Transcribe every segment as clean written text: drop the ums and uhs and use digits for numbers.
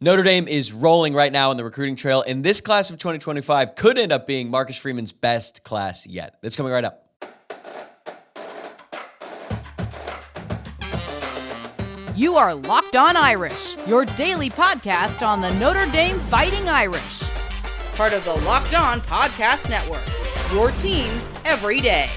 Notre Dame is rolling right now in the recruiting trail, and this class of 2025 could end up being Marcus Freeman's best class yet. That's coming right up. You are Locked On Irish, your daily podcast on the Notre Dame Fighting Irish. Part of the Locked On Podcast Network, your team every day.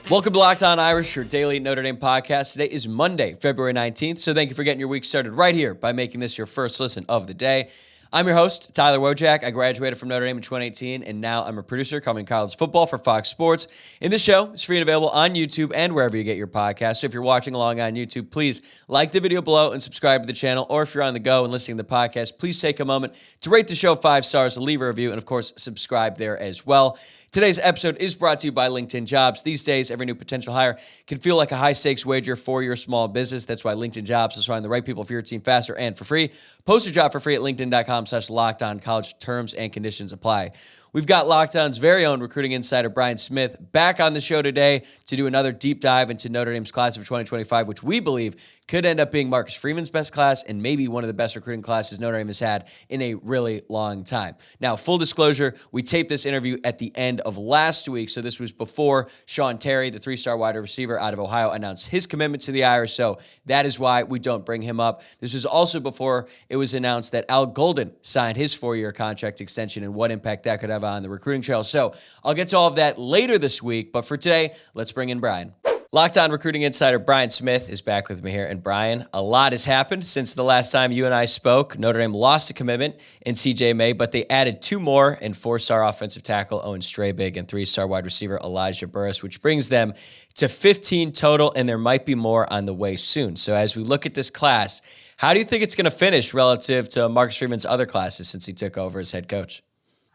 Welcome to Locked On Irish, your daily Notre Dame podcast. Today is Monday, February 19th, so thank you for getting your week started right here by making this your first listen of the day. I'm your host, Tyler Wojciak. I graduated from Notre Dame in 2018, and now I'm a producer covering college football for Fox Sports. And this show is free and available on YouTube and wherever you get your podcasts. So if you're watching along on YouTube, please like the video below and subscribe to the channel. Or if you're on the go and listening to the podcast, please take a moment to rate the show 5 stars, leave a review, and of course, subscribe there as well. Today's episode is brought to you by LinkedIn Jobs. These days, every new potential hire can feel like a high-stakes wager for your small business. That's why LinkedIn Jobs is finding the right people for your team faster and for free. Post your job for free at linkedin.com/LockedOnCollege. Terms and conditions apply. We've got Locked On's very own recruiting insider, Brian Smith, back on the show today to do another deep dive into Notre Dame's class of 2025, which we believe could end up being Marcus Freeman's best class and maybe one of the best recruiting classes Notre Dame has had in a really long time. Now, full disclosure, we taped this interview at the end of last week, so this was before Sean Terry, the 3-star wide receiver out of Ohio, announced his commitment to the Irish, so that is why we don't bring him up. This was also before it was announced that Al Golden signed his 4-year contract extension and what impact that could have on the recruiting trail. So I'll get to all of that later this week, but for today, let's bring in Brian. Locked On recruiting insider Brian Smith is back with me here. And Brian, a lot has happened since the last time you and I spoke. Notre Dame lost a commitment in CJ May, but they added 2 more in 4-star offensive tackle Owen Straig and 3-star wide receiver Elijah Burris, which brings them to 15 total, and there might be more on the way soon. So as we look at this class, how do you think it's going to finish relative to Marcus Freeman's other classes since he took over as head coach?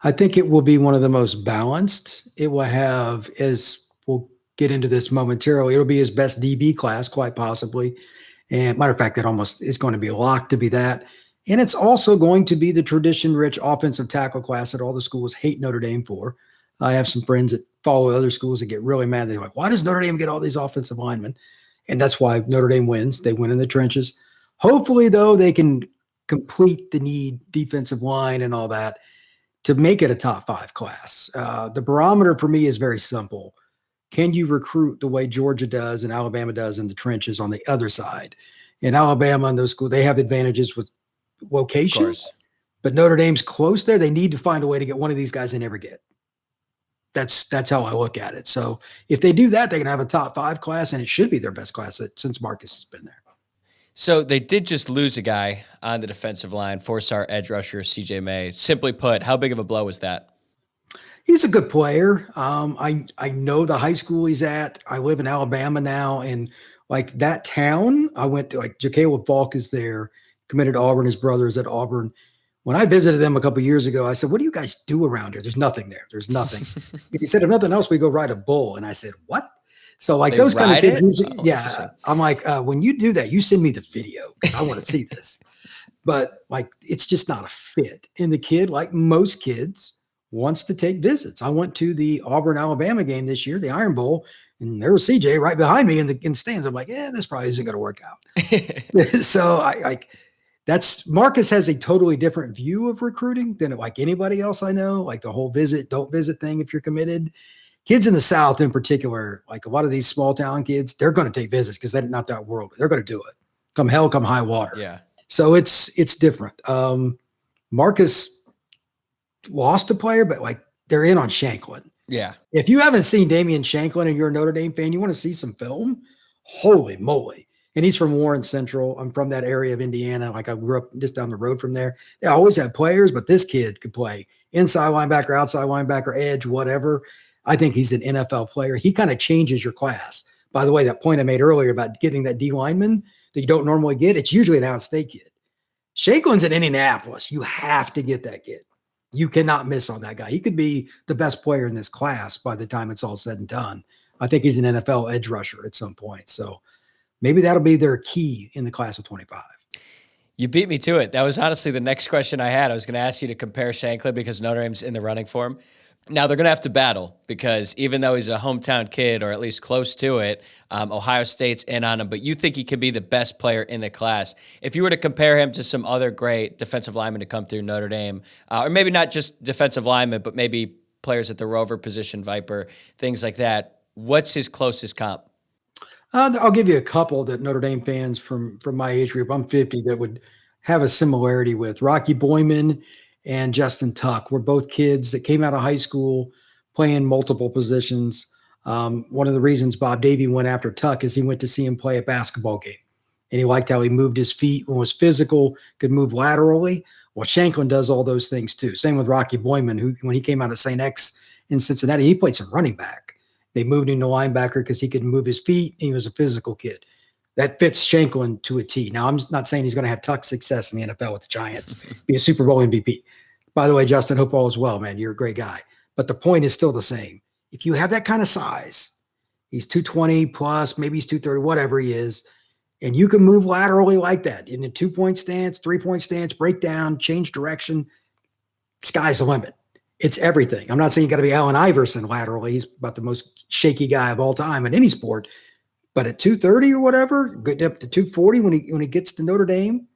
I think it will be one of the most balanced. It will have, as we'll get into this momentarily, it'll be his best DB class, quite possibly. And matter of fact, it almost is going to be locked to be that. And it's also going to be the tradition-rich offensive tackle class that all the schools hate Notre Dame for. I have some friends that follow other schools that get really mad. They're like, why does Notre Dame get all these offensive linemen? And that's why Notre Dame wins. They win in the trenches. Hopefully, though, they can complete the need defensive line and all that to make it a top 5 class. The barometer for me is very simple. Can you recruit the way Georgia does and Alabama does in the trenches on the other side? In Alabama and those schools, they have advantages with location, but Notre Dame's close there. They need to find a way to get one of these guys they never get. That's how I look at it. So if they do that, they can have a top 5 class, and it should be their best class since Marcus has been there. So they did just lose a guy on the defensive line, 4-star edge rusher CJ May. Simply put, how big of a blow was that? He's a good player. I know the high school he's at. I live in Alabama now, and like that town, I went to, like Caleb Falk is there, committed to Auburn. His brother is at Auburn. When I visited them a couple of years ago, I said, "What do you guys do around here?" There's nothing there. There's nothing. He said, "If nothing else, we go ride a bull." And I said, "What?" So like those kind of kids, usually, yeah. I'm like, when you do that, you send me the video because I want to see this. But like, it's just not a fit. And the kid, like most kids, wants to take visits. I went to the Auburn Alabama game this year, the Iron Bowl, and there was CJ right behind me in the stands. I'm like, yeah, this probably isn't going to work out. So that's Marcus has a totally different view of recruiting than like anybody else I know. Like the whole visit, don't visit thing if you're committed. Kids in the South in particular, like a lot of these small town kids, they're going to take visits because they're not that world. They're going to do it. Come hell, come high water. Yeah. So it's different. Marcus lost a player, but like they're in on Shanklin. Yeah. If you haven't seen Damian Shanklin and you're a Notre Dame fan, you want to see some film? Holy moly. And he's from Warren Central. I'm from that area of Indiana. Like I grew up just down the road from there. They always had players, but this kid could play inside linebacker, outside linebacker, edge, whatever. I think he's an NFL player. He kind of changes your class. By the way, that point I made earlier about getting that D lineman that you don't normally get, it's usually an out-of-state kid. Shanklin's in Indianapolis. You have to get that kid. You cannot miss on that guy. He could be the best player in this class by the time it's all said and done. I think he's an NFL edge rusher at some point. So maybe that'll be their key in the class of 25. You beat me to it. That was honestly the next question I had. I was going to ask you to compare Shanklin because Notre Dame's in the running for him. Now they're going to have to battle because even though he's a hometown kid, or at least close to it, Ohio State's in on him, but you think he could be the best player in the class. If you were to compare him to some other great defensive linemen to come through Notre Dame, or maybe not just defensive linemen, but maybe players at the rover position, Viper, things like that, what's his closest comp? I'll give you a couple that Notre Dame fans from my age group, I'm 50, that would have a similarity with. Rocky Boyman and Justin Tuck were both kids that came out of high school playing multiple positions. One of the reasons Bob Davie went after Tuck is he went to see him play a basketball game. And he liked how he moved his feet and was physical, could move laterally. Well, Shanklin does all those things too. Same with Rocky Boyman, who, when he came out of St. X in Cincinnati, he played some running back. They moved him to linebacker because he could move his feet and he was a physical kid. That fits Shanklin to a T. Now, I'm not saying he's going to have Tuck success in the NFL with the Giants, be a Super Bowl MVP. By the way, Justin, hope all is well, man. You're a great guy. But the point is still the same. If you have that kind of size, he's 220 plus, maybe he's 230, whatever he is, and you can move laterally like that in a 2-point stance, 3-point stance, break down, change direction, sky's the limit. It's everything. I'm not saying you got to be Allen Iverson laterally. He's about the most shaky guy of all time in any sport. But at 230 or whatever, getting up to 240 when he gets to Notre Dame,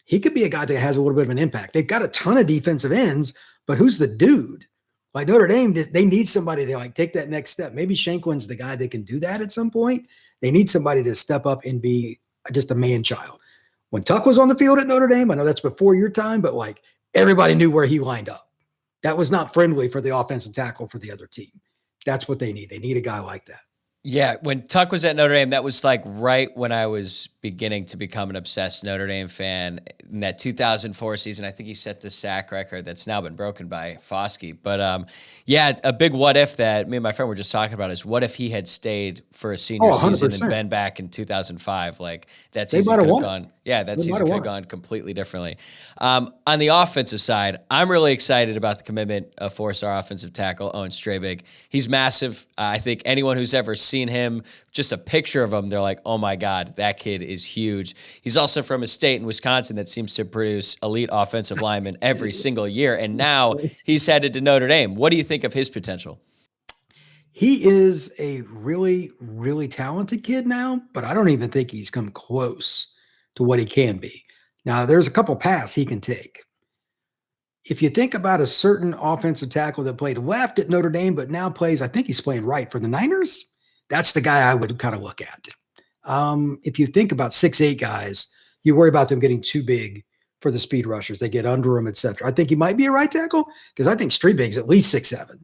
he could be a guy that has a little bit of an impact. They've got a ton of defensive ends, but who's the dude? Like Notre Dame, they need somebody to take that next step. Maybe Shanklin's the guy that can do that at some point. They need somebody to step up and be just a man-child. When Tuck was on the field at Notre Dame, I know that's before your time, but everybody knew where he lined up. That was not friendly for the offensive tackle for the other team. That's what they need. They need a guy like that. Yeah, when Tuck was at Notre Dame, that was right when I was beginning to become an obsessed Notre Dame fan. In that 2004 season, I think he set the sack record that's now been broken by Foskey. But yeah, a big what if that me and my friend were just talking about is what if he had stayed for a senior season and been back in 2005? That season could have gone. Yeah, that season could have gone completely differently. On the offensive side, I'm really excited about the commitment of four-star offensive tackle Owen Straig. He's massive. I think anyone who's ever seen him, just a picture of him, they're like, oh my God, that kid is huge. He's also from a state in Wisconsin that seems to produce elite offensive linemen every single year. And now he's headed to Notre Dame. What do you think of his potential? He is a really, really talented kid now, but I don't even think he's come close to what he can be. Now, there's a couple paths he can take. If you think about a certain offensive tackle that played left at Notre Dame, but now plays, I think he's playing right for the Niners, that's the guy I would kind of look at. If you think about 6'8" guys, you worry about them getting too big for the speed rushers. They get under them, et cetera. I think he might be a right tackle because I think Straig's at least 6'7",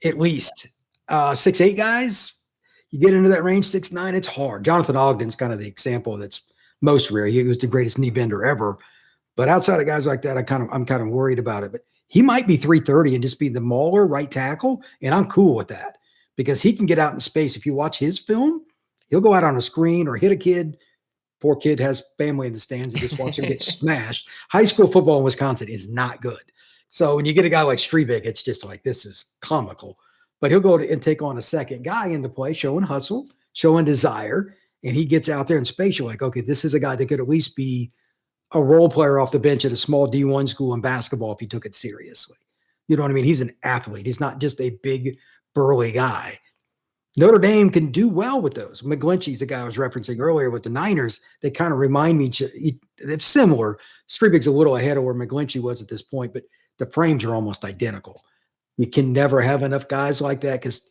at least. 6'8" guys, you get into that range, 6'9", it's hard. Jonathan Ogden's kind of the example that's most rare. He was the greatest knee bender ever. But outside of guys like that, I'm kind of worried about it. But he might be 330 and just be the mauler right tackle, and I'm cool with that because he can get out in space. If you watch his film, he'll go out on a screen or hit a kid. Poor kid has family in the stands and just watch him get smashed. High school football in Wisconsin is not good. So when you get a guy like Straig, it's just this is comical. But he'll go and take on a second guy in the play, showing hustle, showing desire, and he gets out there in space. You're like, okay, this is a guy that could at least be a role player off the bench at a small D1 school in basketball if he took it seriously. You know what I mean? He's an athlete. He's not just a big, burly guy. Notre Dame can do well with those. McGlinchey's the guy I was referencing earlier with the Niners. They kind of remind me, they're similar. Straig's a little ahead of where McGlinchey was at this point, but the frames are almost identical. You can never have enough guys like that because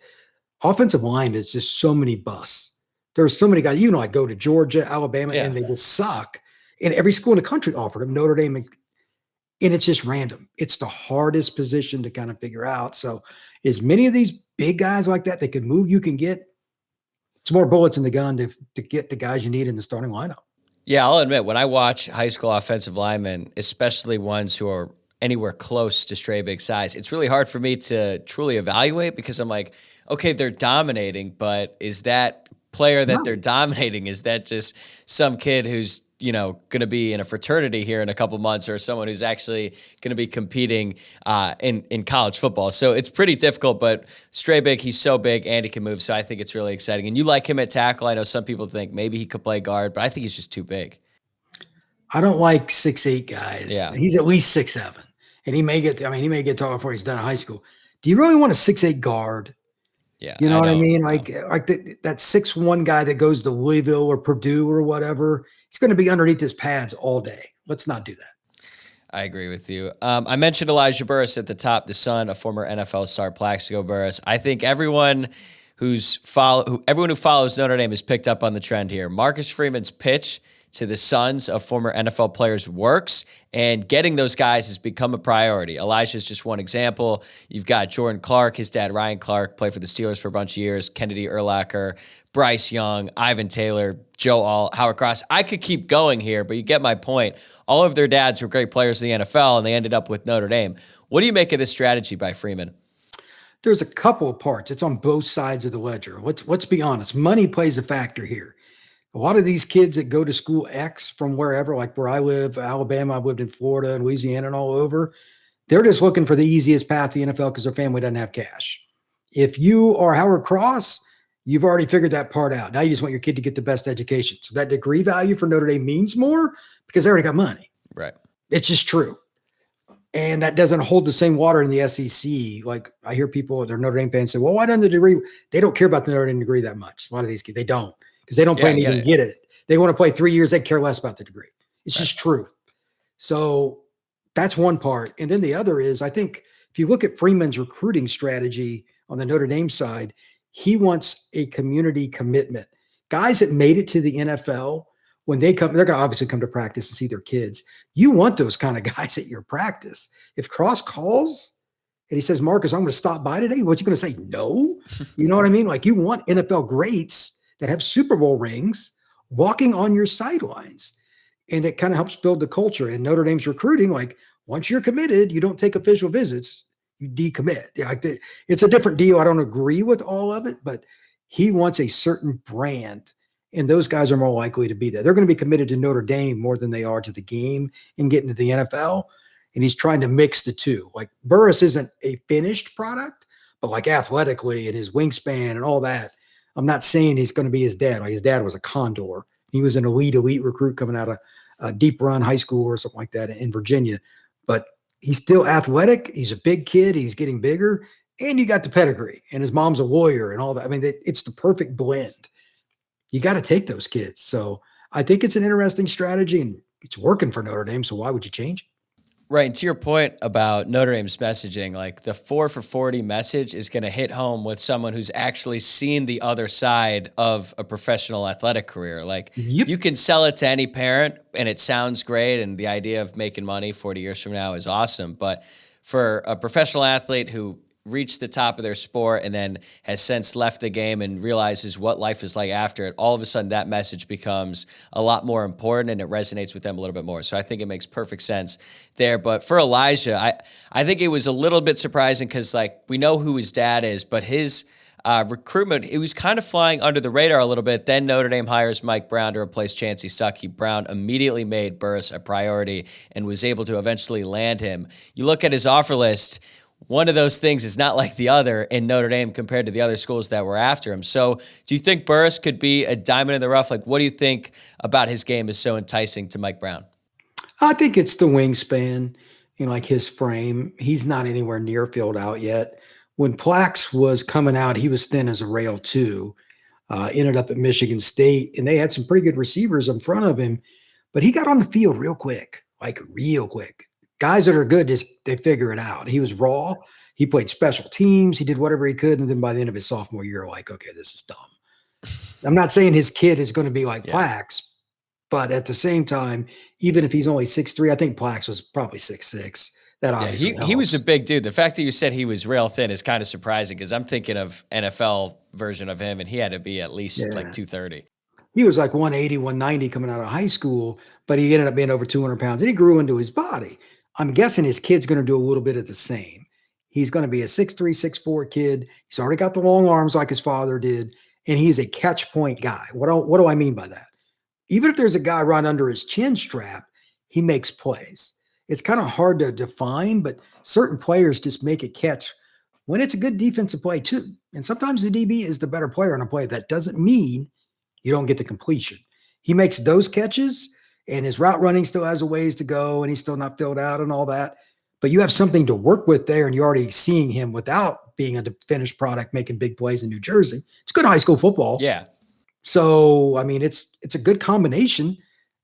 offensive line is just so many busts. There's so many guys, I go to Georgia, Alabama, and they just suck. And every school in the country offered them, Notre Dame, and it's just random. It's the hardest position to kind of figure out. So as many of these big guys like that can move, you can get some more bullets in the gun to get the guys you need in the starting lineup. Yeah, I'll admit, when I watch high school offensive linemen, especially ones who are anywhere close to Straig's size, it's really hard for me to truly evaluate because I'm like, okay, they're dominating, but is that player that they're dominating, is that just some kid who's going to be in a fraternity here in a couple months or someone who's actually going to be competing in college football? So it's pretty difficult, but Straig, he's so big and he can move. So I think it's really exciting. And you like him at tackle. I know some people think maybe he could play guard, but I think he's just too big. I don't like 6'8" guys. Yeah. He's at least 6'7", and he may get taller before he's done in high school. do you really want a 6'8" guard? Yeah. You know what I mean? No. Like that 6'1" guy that goes to Louisville or Purdue or whatever, he's going to be underneath his pads all day. Let's not do that. I agree with you. I mentioned Elijah Burris at the top, the son of former NFL star Plaxico Burris. I think everyone who follows Notre Dame has picked up on the trend here. Marcus Freeman's pitch to the sons of former NFL players works, and getting those guys has become a priority. Elijah's just one example. You've got Jordan Clark, his dad Ryan Clark, played for the Steelers for a bunch of years, Kennedy Urlacher, Bryce Young, Ivan Taylor, Joe All, Howard Cross. I could keep going here, but you get my point. All of their dads were great players in the NFL, and they ended up with Notre Dame. What do you make of this strategy by Freeman? There's a couple of parts. It's on both sides of the ledger. Let's be honest. Money plays a factor here. A lot of these kids that go to school X from wherever, like where I live, Alabama, I've lived in Florida and Louisiana and all over, they're just looking for the easiest path to the NFL because their family doesn't have cash. If you are Howard Cross, you've already figured that part out. Now you just want your kid to get the best education. So that degree value for Notre Dame means more because they already got money. Right. It's just true. And that doesn't hold the same water in the SEC. Like I hear people, they're Notre Dame fans say, well, why doesn't the degree? They don't care about the Notre Dame degree that much. A lot of these kids, they don't. Because they don't plan to even get it. They want to play 3 years. They care less about the degree. It's just truth. So that's one part. And then the other is, I think if you look at Freeman's recruiting strategy on the Notre Dame side, he wants a community commitment. Guys that made it to the NFL, when they come, they're going to obviously come to practice and see their kids. You want those kind of guys at your practice. If Cross calls and he says, Marcus, I'm going to stop by today, what's he going to say? No. You know what I mean? Like you want NFL greats that have Super Bowl rings walking on your sidelines. And it kind of helps build the culture. And Notre Dame's recruiting, like once you're committed, you don't take official visits, you decommit. Yeah, it's a different deal. I don't agree with all of it, but he wants a certain brand. And those guys are more likely to be there. They're going to be committed to Notre Dame more than they are to the game and getting to the NFL. And he's trying to mix the two. Like Burris isn't a finished product, but like athletically and his wingspan and all that, I'm not saying he's going to be his dad. Like his dad was a condor. He was an elite recruit coming out of a Deep Run high school or something like that in Virginia. But he's still athletic. He's a big kid. He's getting bigger. And you got the pedigree. And his mom's a lawyer and all that. I mean, it's the perfect blend. You got to take those kids. So I think it's an interesting strategy and it's working for Notre Dame. So why would you change it? Right. And to your point about Notre Dame's messaging, like the 4 for 40 message is going to hit home with someone who's actually seen the other side of a professional athletic career. Like you can sell it to any parent and it sounds great. And the idea of making money 40 years from now is awesome. But for a professional athlete who reached the top of their sport and then has since left the game and realizes what life is like after it, all of a sudden that message becomes a lot more important and it resonates with them a little bit more. So I think it makes perfect sense there. But for Elijah, I think it was a little bit surprising because like we know who his dad is, but his recruitment, it was kind of flying under the radar a little bit. Then Notre Dame hires Mike Brown to replace Chancey Stuckey. Brown immediately made Burris a priority and was able to eventually land him. You look at his offer list, one of those things is not like the other in Notre Dame compared to the other schools that were after him. So do you think Burris could be a diamond in the rough? Like, what do you think about his game is so enticing to Mike Brown? I think it's the wingspan, like his frame. He's not anywhere near filled out yet. When Plax was coming out, he was thin as a rail too. Ended up at Michigan State, and they had some pretty good receivers in front of him, but he got on the field real quick. Guys that are good, they figure it out. He was raw. He played special teams. He did whatever he could. And then by the end of his sophomore year, like, okay, this is dumb. I'm not saying his kid is going to be like Plax, but at the same time, even if he's only 6'3", I think Plax was probably 6'6". That obviously he was a big dude. The fact that you said he was rail thin is kind of surprising because I'm thinking of NFL version of him, and he had to be at least like 230. He was like 180, 190 coming out of high school, but he ended up being over 200 pounds, and he grew into his body. I'm guessing his kid's going to do a little bit of the same. He's going to be a 6'3", 6'4" kid. He's already got the long arms like his father did, and he's a catch point guy. What do I mean by that? Even if there's a guy right under his chin strap, he makes plays. It's kind of hard to define, but certain players just make a catch when it's a good defensive play too. And sometimes the DB is the better player on a play. That doesn't mean you don't get the completion. He makes those catches, and his route running still has a ways to go, and he's still not filled out and all that. but you have something to work with there, and you're already seeing him without being a finished product, making big plays in New Jersey. It's good high school football. Yeah. So, I mean, it's a good combination.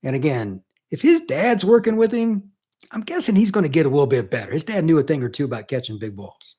And again, if his dad's working with him, I'm guessing he's going to get a little bit better. His dad knew a thing or two about catching big balls.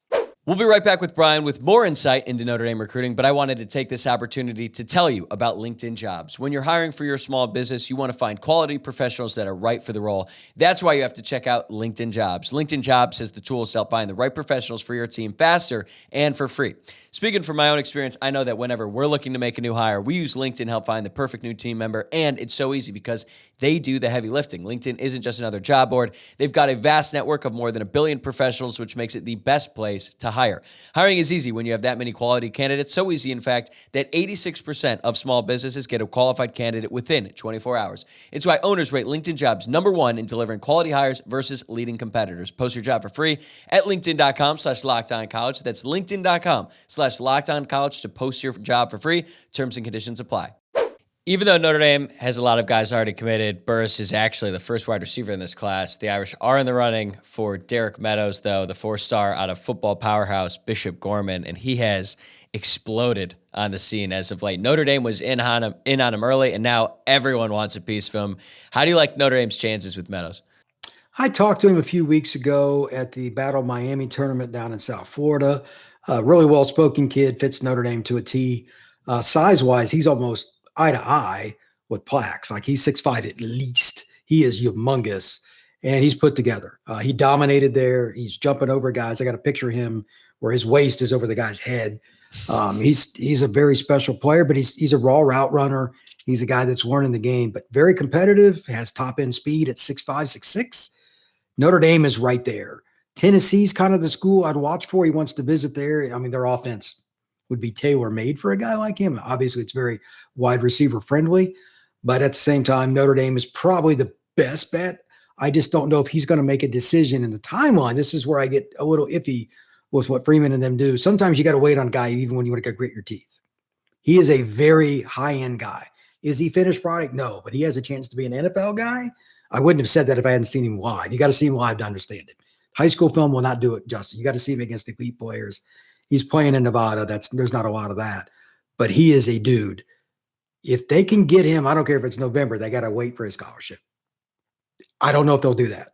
We'll be right back with Brian with more insight into Notre Dame recruiting, but I wanted to take this opportunity to tell you about LinkedIn Jobs. When you're hiring for your small business, you want to find quality professionals that are right for the role. That's why you have to check out LinkedIn Jobs. LinkedIn Jobs has the tools to help find the right professionals for your team faster and for free. Speaking from my own experience, I know that whenever we're looking to make a new hire, we use LinkedIn to help find the perfect new team member, and it's so easy because they do the heavy lifting. LinkedIn isn't just another job board. They've got a vast network of more than 1 billion professionals, which makes it the best place to hire. Hiring is easy when you have that many quality candidates. So easy, in fact, that 86% of small businesses get a qualified candidate within 24 hours. It's why owners rate LinkedIn Jobs #1 in delivering quality hires versus leading competitors. Post your job for free at linkedin.com/LockedOnCollege. That's linkedin.com/LockedOnCollege to post your job for free. Terms and conditions apply. Even though Notre Dame has a lot of guys already committed, Burris is actually the first wide receiver in this class. The Irish are in the running for Derek Meadows, though, the 4-star out of football powerhouse Bishop Gorman, and he has exploded on the scene as of late. Notre Dame was in on him early, and now everyone wants a piece of him. How do you like Notre Dame's chances with Meadows? I talked to him a few weeks ago at the Battle of Miami tournament down in South Florida. Really well-spoken kid, fits Notre Dame to a T. Size-wise, he's almost eye to eye with Plax. Like, he's 6'5" at least. He is humongous, and he's put together. He dominated there. He's jumping over guys. I got a picture of him where his waist is over the guy's head. He's a very special player, but he's a raw route runner. He's a guy that's learning the game, but very competitive, has top-end speed at 6'5", 6'6". Notre Dame is right there. Tennessee's kind of the school I'd watch for. He wants to visit there. I mean, their offense would be tailor-made for a guy like him. Obviously, it's very wide receiver friendly, but at the same time, Notre Dame is probably the best bet. I just don't know if he's going to make a decision in the timeline. This is where I get a little iffy with what Freeman and them do. Sometimes you got to wait on a guy even when you want to grit your teeth. He is a very high-end guy. Is he finished product? No, but he has a chance to be an NFL guy. I wouldn't have said that if I hadn't seen him live. You got to see him live to understand it. High school film will not do it justice. You got to see him against elite players. He's playing in Nevada. There's not a lot of that, but he is a dude. If they can get him, I don't care if it's November, they got to wait for his scholarship. I don't know if they'll do that.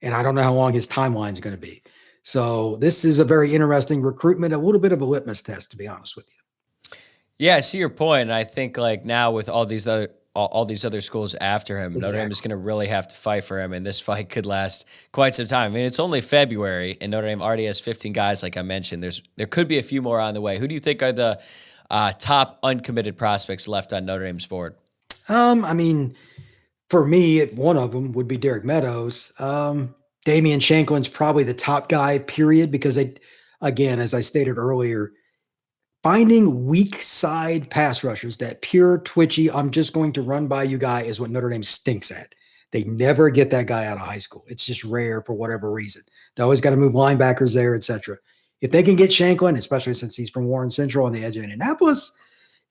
And I don't know how long his timeline is going to be. So this is a very interesting recruitment, a little bit of a litmus test, to be honest with you. Yeah, I see your point. And I think like now with all these other schools after him, Notre Dame is going to really have to fight for him, and this fight could last quite some time. I mean, it's only February, and Notre Dame already has 15 guys, like I mentioned. There could be a few more on the way. Who do you think are the top uncommitted prospects left on Notre Dame's board? I mean, for me, one of them would be Derek Meadows. Damian Shanklin's probably the top guy, period, because again, as I stated earlier, finding weak side pass rushers, that pure twitchy, I'm just going to run by you guy, is what Notre Dame stinks at. They never get that guy out of high school. It's just rare for whatever reason. They always got to move linebackers there, etc. If they can get Shanklin, especially since he's from Warren Central on the edge of Indianapolis,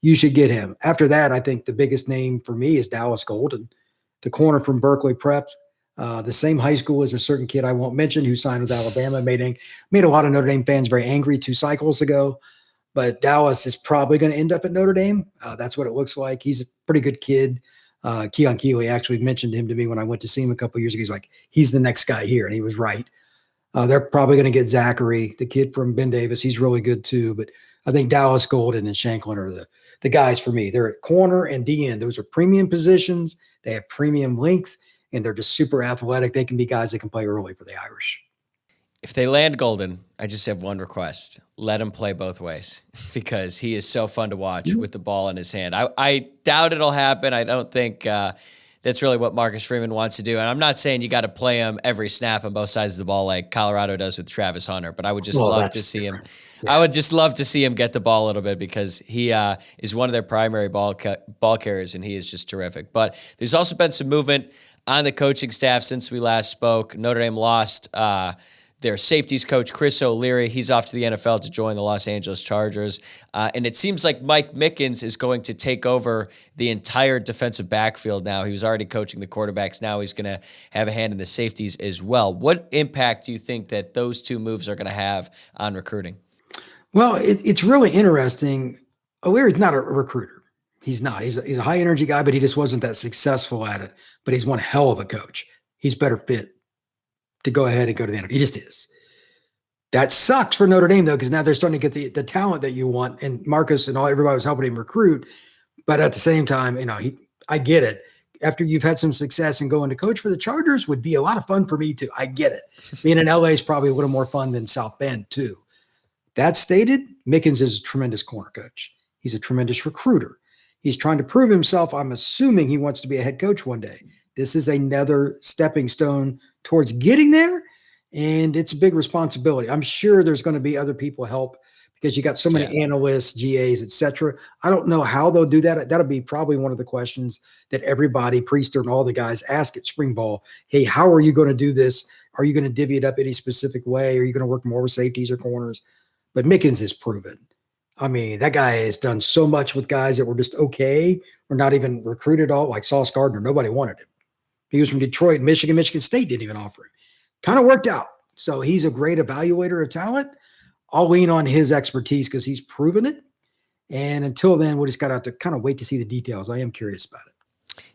you should get him. After that, I think the biggest name for me is Dallas Golden, the corner from Berkeley Prep. The same high school as a certain kid I won't mention who signed with Alabama, made a lot of Notre Dame fans very angry 2 cycles ago. But Dallas is probably going to end up at Notre Dame. That's what it looks like. He's a pretty good kid. Keon Keeley actually mentioned him to me when I went to see him a couple of years ago. He's like, he's the next guy here. And he was right. They're probably going to get Zachary, the kid from Ben Davis. He's really good too. But I think Dallas Golden and Shanklin are the guys for me. They're at corner and DN. Those are premium positions. They have premium length, and they're just super athletic. They can be guys that can play early for the Irish. If they land Golden, I just have one request. Let him play both ways because he is so fun to watch with the ball in his hand. I doubt it'll happen. I don't think that's really what Marcus Freeman wants to do. And I'm not saying you got to play him every snap on both sides of the ball like Colorado does with Travis Hunter, but I would just love to see him. Yeah. I would just love to see him get the ball a little bit because he is one of their primary ball carriers, and he is just terrific. But there's also been some movement on the coaching staff since we last spoke. Notre Dame lost their safeties coach, Chris O'Leary. He's off to the NFL to join the Los Angeles Chargers. And it seems like Mike Mickens is going to take over the entire defensive backfield now. He was already coaching the quarterbacks. Now he's going to have a hand in the safeties as well. What impact do you think that those two moves are going to have on recruiting? Well, it's really interesting. O'Leary's not a recruiter. He's not. He's a high energy guy, but he just wasn't that successful at it. But he's one hell of a coach. He's better fit to go ahead and go to the NFL. He just is. That sucks for Notre Dame, though, because now they're starting to get the talent that you want. And Marcus and everybody was helping him recruit. But at the same time, I get it. After you've had some success and going to coach for the Chargers would be a lot of fun for me too. I get it. Being in LA is probably a little more fun than South Bend too. That stated, Mickens is a tremendous corner coach. He's a tremendous recruiter. He's trying to prove himself. I'm assuming he wants to be a head coach one day. This is another stepping stone towards getting there, and it's a big responsibility. I'm sure there's going to be other people help because you got so many analysts, GAs, etc. I don't know how they'll do that. That'll be probably one of the questions that everybody, Priester and all the guys, ask at spring ball. Hey, how are you going to do this? Are you going to divvy it up any specific way? Are you going to work more with safeties or corners? But Mickens is proven. I mean, that guy has done so much with guys that were just okay or not even recruited at all, like Sauce Gardner. Nobody wanted him. He was from Detroit, Michigan. Michigan State didn't even offer him. Kind of worked out. So he's a great evaluator of talent. I'll lean on his expertise because he's proven it. And until then, we just got to kind of wait to see the details. I am curious about it.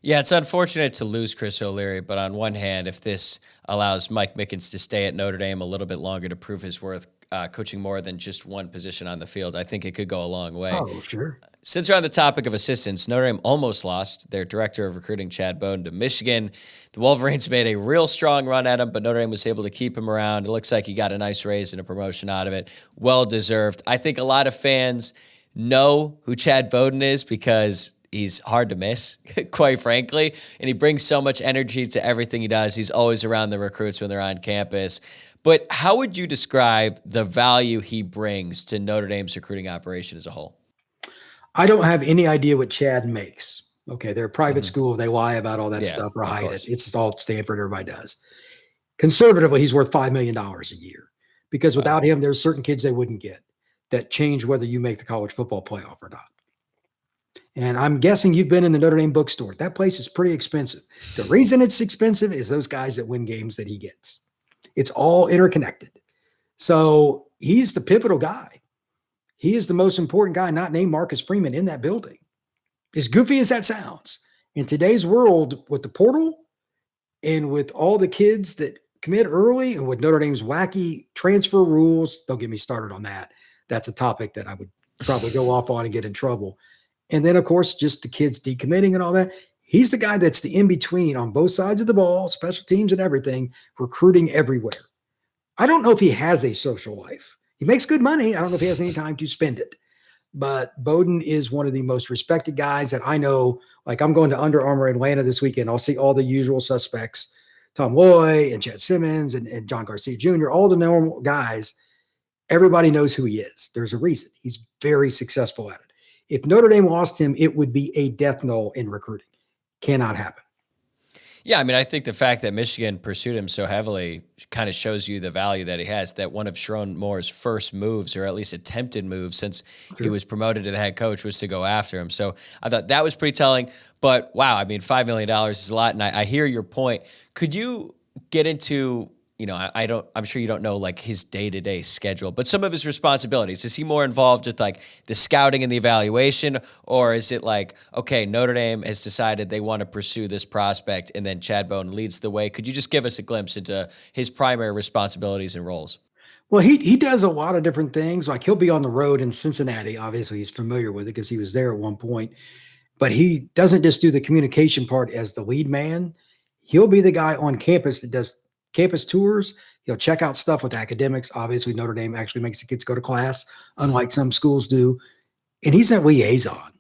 Yeah, it's unfortunate to lose Chris O'Leary, but on one hand, if this allows Mike Mickens to stay at Notre Dame a little bit longer to prove his worth, coaching more than just one position on the field, I think it could go a long way. Oh, sure. Since we're on the topic of assistants, Notre Dame almost lost their director of recruiting, Chad Bowden, to Michigan. The Wolverines made a real strong run at him, but Notre Dame was able to keep him around. It looks like he got a nice raise and a promotion out of it. Well-deserved. I think a lot of fans know who Chad Bowden is because he's hard to miss, quite frankly, and he brings so much energy to everything he does. He's always around the recruits when they're on campus. But how would you describe the value he brings to Notre Dame's recruiting operation as a whole? I don't have any idea what Chad makes. Okay, they're a private school. They lie about all that stuff or hide it. It's all Stanford. Everybody does. Conservatively, he's worth $5 million a year because without him, there's certain kids they wouldn't get that change whether you make the college football playoff or not. And I'm guessing you've been in the Notre Dame bookstore. That place is pretty expensive. The reason it's expensive is those guys that win games that he gets. It's all interconnected. So he's the pivotal guy. He is the most important guy, not named Marcus Freeman, in that building. As goofy as that sounds, in today's world with the portal and with all the kids that commit early and with Notre Dame's wacky transfer rules, don't get me started on that. That's a topic that I would probably go off on and get in trouble. And then, of course, just the kids decommitting and all that. He's the guy that's the in-between on both sides of the ball, special teams and everything, recruiting everywhere. I don't know if he has a social life. He makes good money. I don't know if he has any time to spend it. But Bowden is one of the most respected guys that I know. Like, I'm going to Under Armour Atlanta this weekend. I'll see all the usual suspects, Tom Loy and Chad Simmons and John Garcia Jr., all the normal guys. Everybody knows who he is. There's a reason. He's very successful at it. If Notre Dame lost him, it would be a death knell in recruiting. Cannot happen. Yeah, I mean, I think the fact that Michigan pursued him so heavily kind of shows you the value that he has, that one of Sharon Moore's first moves, or at least attempted moves since he was promoted to the head coach, was to go after him. So I thought that was pretty telling. But wow, I mean, $5 million is a lot. And I hear your point. Could you get into, I'm sure you don't know like his day-to-day schedule, but some of his responsibilities. Is he more involved with like the scouting and the evaluation, or is it like, okay, Notre Dame has decided they want to pursue this prospect and then Chad Bowden leads the way? Could you just give us a glimpse into his primary responsibilities and roles? Well, he does a lot of different things. Like, he'll be on the road in Cincinnati. Obviously, he's familiar with it because he was there at one point. But he doesn't just do the communication part as the lead man. He'll be the guy on campus that does campus tours. He'll check out stuff with academics. Obviously, Notre Dame actually makes the kids go to class, unlike some schools do. And he's a liaison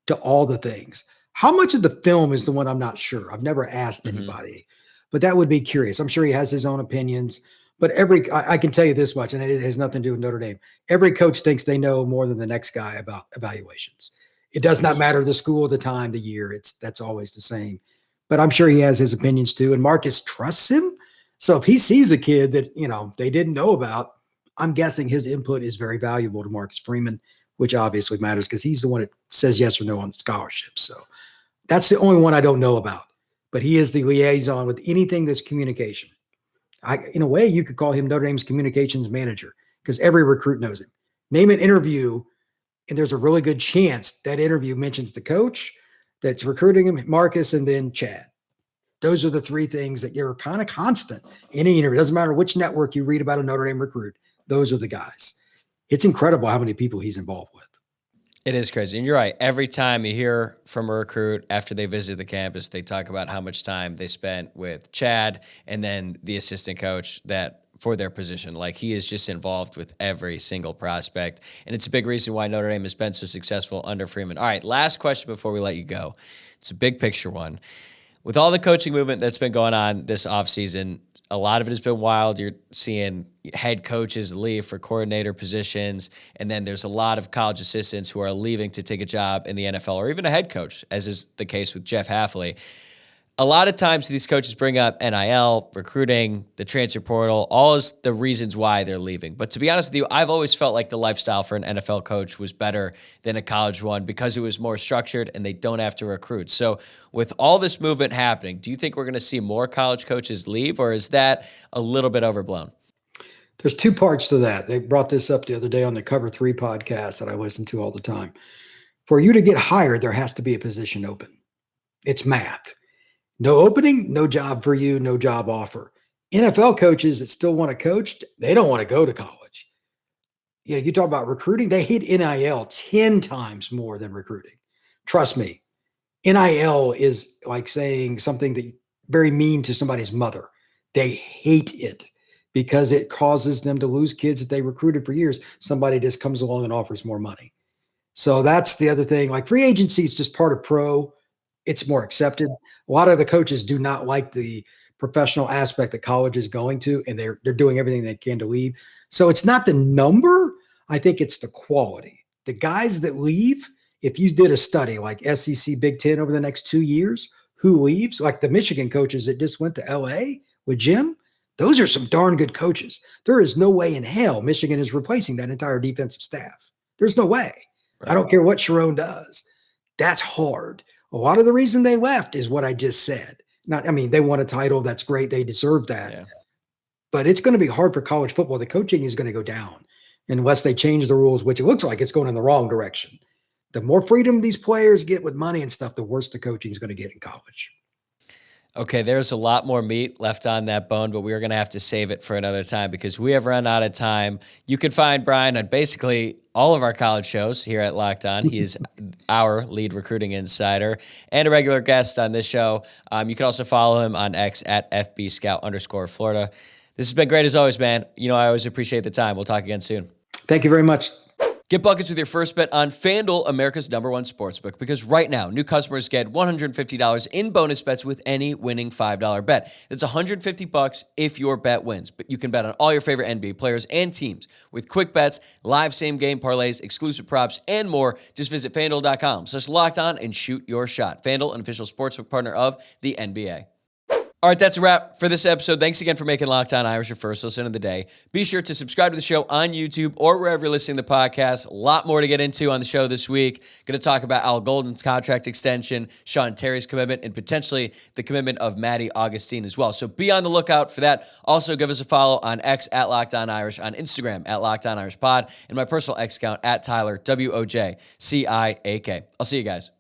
to all the things. How much of the film is the one I'm not sure. I've never asked anybody, but that would be curious. I'm sure he has his own opinions, but I can tell you this much, and it has nothing to do with Notre Dame. Every coach thinks they know more than the next guy about evaluations. It does not matter the school, the time, the year. That's always the same. But I'm sure he has his opinions too. And Marcus trusts him. So if he sees a kid that, they didn't know about, I'm guessing his input is very valuable to Marcus Freeman, which obviously matters because he's the one that says yes or no on scholarships. So that's the only one I don't know about. But he is the liaison with anything that's communication. In a way, you could call him Notre Dame's communications manager because every recruit knows him. Name an interview, and there's a really good chance that interview mentions the coach that's recruiting him, Marcus, and then Chad. Those are the three things that are kind of constant in any interview. It doesn't matter which network you read about a Notre Dame recruit. Those are the guys. It's incredible how many people he's involved with. It is crazy. And you're right. Every time you hear from a recruit after they visit the campus, they talk about how much time they spent with Chad and then the assistant coach that for their position. Like, he is just involved with every single prospect. And it's a big reason why Notre Dame has been so successful under Freeman. All right, last question before we let you go. It's a big picture one. With all the coaching movement that's been going on this offseason, a lot of it has been wild. You're seeing head coaches leave for coordinator positions, and then there's a lot of college assistants who are leaving to take a job in the NFL or even a head coach, as is the case with Jeff Hafley. A lot of times these coaches bring up NIL, recruiting, the transfer portal, all is the reasons why they're leaving. But to be honest with you, I've always felt like the lifestyle for an NFL coach was better than a college one because it was more structured and they don't have to recruit. So with all this movement happening, do you think we're going to see more college coaches leave, or is that a little bit overblown? There's two parts to that. They brought this up the other day on the Cover 3 podcast that I listen to all the time. For you to get hired, there has to be a position open. It's math. No opening, no job for you, no job offer. NFL coaches that still want to coach, they don't want to go to college. You talk about recruiting, they hate NIL 10 times more than recruiting. Trust me, NIL is like saying something that very mean to somebody's mother. They hate it because it causes them to lose kids that they recruited for years. Somebody just comes along and offers more money. So that's the other thing. Like, free agency is just part of pro. It's more accepted. A lot of the coaches do not like the professional aspect that college is going to, and they're doing everything they can to leave. So it's not the number. I think it's the quality. The guys that leave, if you did a study like SEC Big Ten over the next 2 years, who leaves, like the Michigan coaches that just went to LA with Jim, those are some darn good coaches. There is no way in hell Michigan is replacing that entire defensive staff. There's no way. Right. I don't care what Sharon does. That's hard. A lot of the reason they left is what I just said. They won a title. That's great. They deserve that. Yeah. But it's going to be hard for college football. The coaching is going to go down unless they change the rules, which it looks like it's going in the wrong direction. The more freedom these players get with money and stuff, the worse the coaching is going to get in college. Okay, there's a lot more meat left on that bone, but we're going to have to save it for another time because we have run out of time. You can find Brian on basically all of our college shows here at Locked On. He is our lead recruiting insider and a regular guest on this show. You can also follow him on X at FBScout_Florida. This has been great as always, man. I always appreciate the time. We'll talk again soon. Thank you very much. Get buckets with your first bet on FanDuel, America's #1 sportsbook, because right now, new customers get $150 in bonus bets with any winning $5 bet. That's $150 if your bet wins. But you can bet on all your favorite NBA players and teams with quick bets, live same-game parlays, exclusive props, and more. Just visit FanDuel.com/lockedon and shoot your shot. FanDuel, an official sportsbook partner of the NBA. All right, that's a wrap for this episode. Thanks again for making Locked On Irish your first listen of the day. Be sure to subscribe to the show on YouTube or wherever you're listening to the podcast. A lot more to get into on the show this week. Going to talk about Al Golden's contract extension, Sean Terry's commitment, and potentially the commitment of Maddie Augustine as well. So be on the lookout for that. Also, give us a follow on X at Locked On Irish, on Instagram at Locked On Irish Pod, and my personal X account at Tyler, WOJCIAK. I'll see you guys.